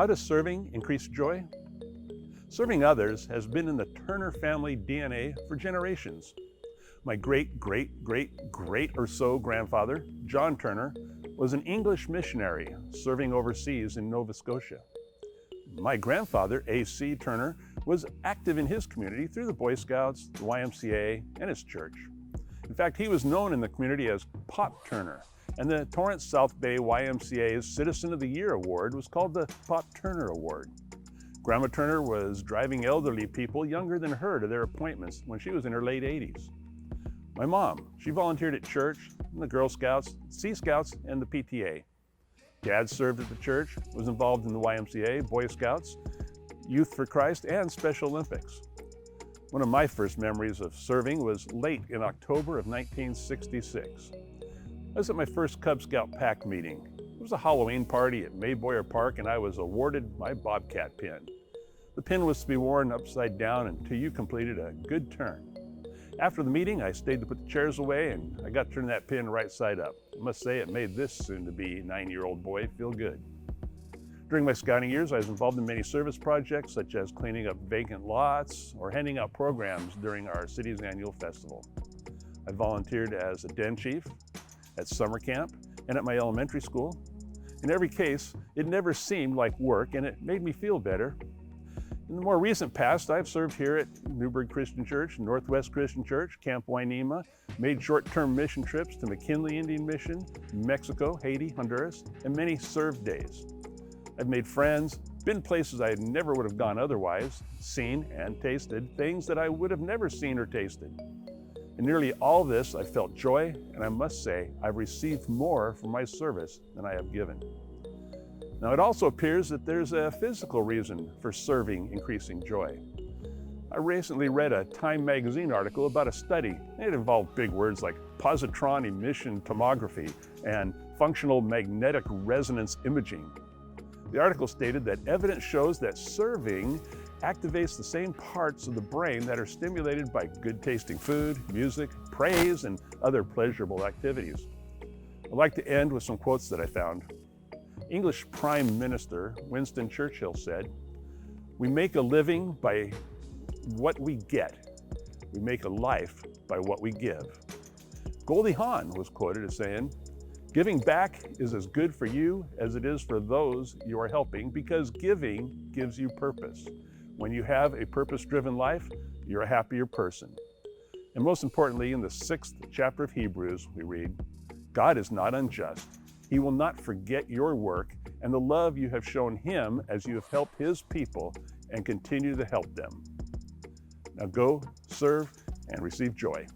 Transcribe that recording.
How does serving increase joy? Serving others has been in the Turner family DNA for generations. My great or so grandfather, John Turner, was an English missionary serving overseas in Nova Scotia. My grandfather, A.C. Turner, was active in his community through the Boy Scouts, the YMCA, and his church. In fact, he was known in the community as Pop Turner, and the Torrance South Bay YMCA's Citizen of the Year Award was called the Pop Turner Award. Grandma Turner was driving elderly people younger than her to their appointments when she was in her late 80s. My mom, she volunteered at church, in the Girl Scouts, Sea Scouts, and the PTA. Dad served at the church, was involved in the YMCA, Boy Scouts, Youth for Christ, and Special Olympics. One of my first memories of serving was late in October of 1966. I was at my first Cub Scout pack meeting. It was a Halloween party at Mayboyer Park, and I was awarded my Bobcat pin. The pin was to be worn upside down until you completed a good turn. After the meeting, I stayed to put the chairs away, and I got to turn that pin right side up. I must say it made this soon-to-be 9-year-old boy feel good. During my scouting years, I was involved in many service projects, such as cleaning up vacant lots or handing out programs during our city's annual festival. I volunteered as a den chief, at summer camp, and at my elementary school. In every case, it never seemed like work, and it made me feel better. In the more recent past, I've served here at Newburgh Christian Church, Northwest Christian Church, Camp Wainema, made short-term mission trips to McKinley Indian Mission, Mexico, Haiti, Honduras, and many served days. I've made friends, been places I never would have gone otherwise, seen and tasted things that I would have never seen or tasted. In nearly all this, I felt joy, and I must say, I've received more from my service than I have given. Now, it also appears that there's a physical reason for serving increasing joy. I recently read a Time magazine article about a study. It involved big words like positron emission tomography and functional magnetic resonance imaging. The article stated that evidence shows that serving activates the same parts of the brain that are stimulated by good-tasting food, music, praise, and other pleasurable activities. I'd like to end with some quotes that I found. English Prime Minister Winston Churchill said, "We make a living by what we get. We make a life by what we give." Goldie Hawn was quoted as saying, "Giving back is as good for you as it is for those you are helping, because giving gives you purpose. When you have a purpose-driven life, you're a happier person." And most importantly, in the 6th chapter of Hebrews, we read, "God is not unjust. He will not forget your work and the love you have shown him as you have helped his people and continue to help them." Now go, serve, and receive joy.